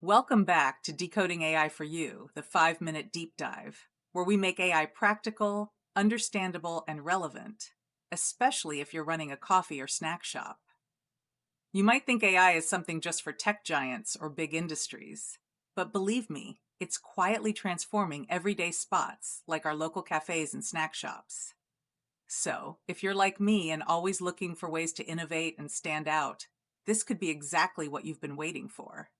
Welcome back to Decoding AI for You, the 5-minute deep dive, where we make AI practical, understandable, and relevant, especially if you're running a coffee or snack shop. You might think AI is something just for tech giants or big industries, but believe me, it's quietly transforming everyday spots like our local cafes and snack shops. So, if you're like me and always looking for ways to innovate and stand out, this could be exactly what you've been waiting for.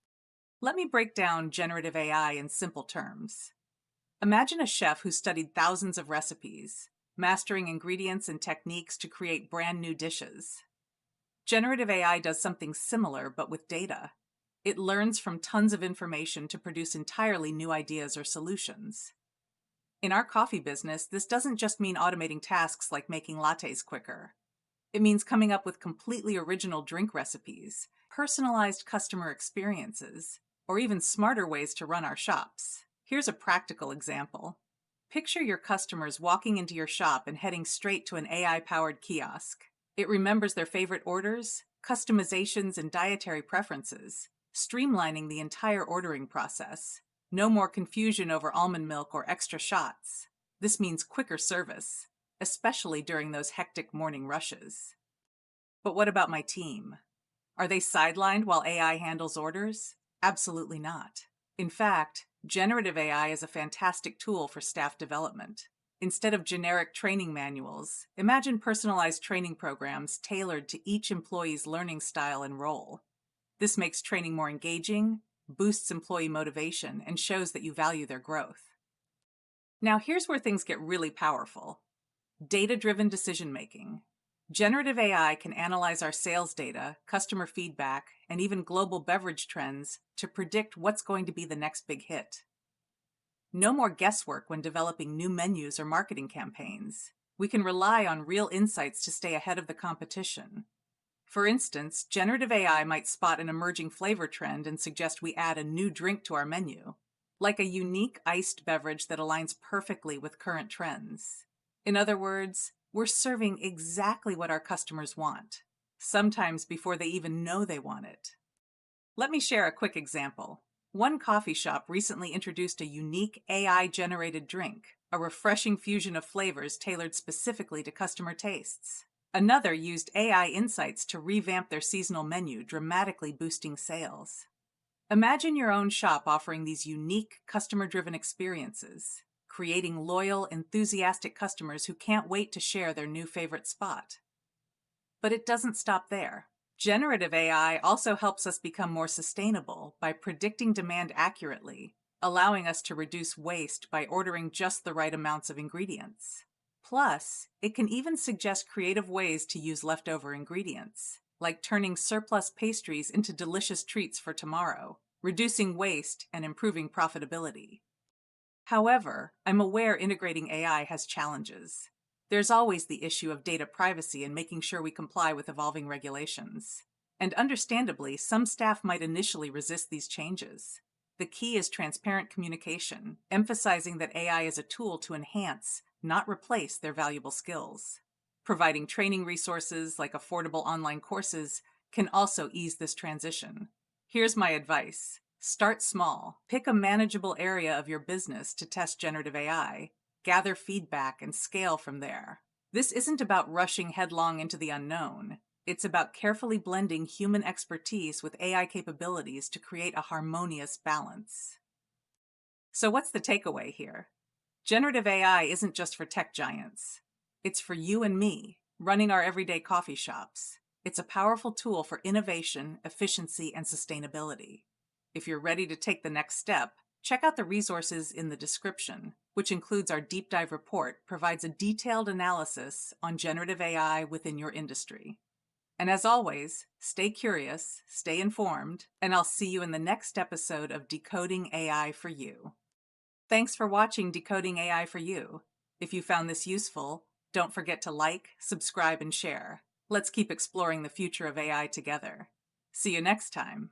Let me break down generative AI in simple terms. Imagine a chef who studied thousands of recipes, mastering ingredients and techniques to create brand new dishes. Generative AI does something similar, but with data. It learns from tons of information to produce entirely new ideas or solutions. In our coffee business, this doesn't just mean automating tasks like making lattes quicker. It means coming up with completely original drink recipes, personalized customer experiences, or even smarter ways to run our shops. Here's a practical example. Picture your customers walking into your shop and heading straight to an AI-powered kiosk. It remembers their favorite orders, customizations, and dietary preferences, streamlining the entire ordering process. No more confusion over almond milk or extra shots. This means quicker service, especially during those hectic morning rushes. But what about my team? Are they sidelined while AI handles orders? Absolutely not. In fact, generative AI is a fantastic tool for staff development. Instead of generic training manuals, imagine personalized training programs tailored to each employee's learning style and role. This makes training more engaging, boosts employee motivation, and shows that you value their growth. Now, here's where things get really powerful. Data-driven decision-making. Generative AI can analyze our sales data, customer feedback, and even global beverage trends to predict what's going to be the next big hit. No more guesswork when developing new menus or marketing campaigns. We can rely on real insights to stay ahead of the competition. For instance, generative AI might spot an emerging flavor trend and suggest we add a new drink to our menu, like a unique iced beverage that aligns perfectly with current trends. In other words, we're serving exactly what our customers want, sometimes before they even know they want it. Let me share a quick example. One coffee shop recently introduced a unique AI-generated drink, a refreshing fusion of flavors tailored specifically to customer tastes. Another used AI insights to revamp their seasonal menu, dramatically boosting sales. Imagine your own shop offering these unique, customer-driven experiences, creating loyal, enthusiastic customers who can't wait to share their new favorite spot. But it doesn't stop there. Generative AI also helps us become more sustainable by predicting demand accurately, allowing us to reduce waste by ordering just the right amounts of ingredients. Plus, it can even suggest creative ways to use leftover ingredients, like turning surplus pastries into delicious treats for tomorrow, reducing waste and improving profitability. However, I'm aware integrating AI has challenges. There's always the issue of data privacy and making sure we comply with evolving regulations. And understandably, some staff might initially resist these changes. The key is transparent communication, emphasizing that AI is a tool to enhance, not replace their valuable skills. Providing training resources like affordable online courses can also ease this transition. Here's my advice. Start small. Pick a manageable area of your business to test generative AI. Gather feedback and scale from there. This isn't about rushing headlong into the unknown. It's about carefully blending human expertise with AI capabilities to create a harmonious balance. So what's the takeaway here? Generative AI isn't just for tech giants. It's for you and me, running our everyday coffee shops. It's a powerful tool for innovation, efficiency, and sustainability. If you're ready to take the next step, check out the resources in the description, which includes our deep dive report, provides a detailed analysis on generative AI within your industry. And as always, stay curious, stay informed, and I'll see you in the next episode of Decoding AI for You. Thanks for watching Decoding AI for You. If you found this useful, don't forget to like, subscribe, and share. Let's keep exploring the future of AI together. See you next time.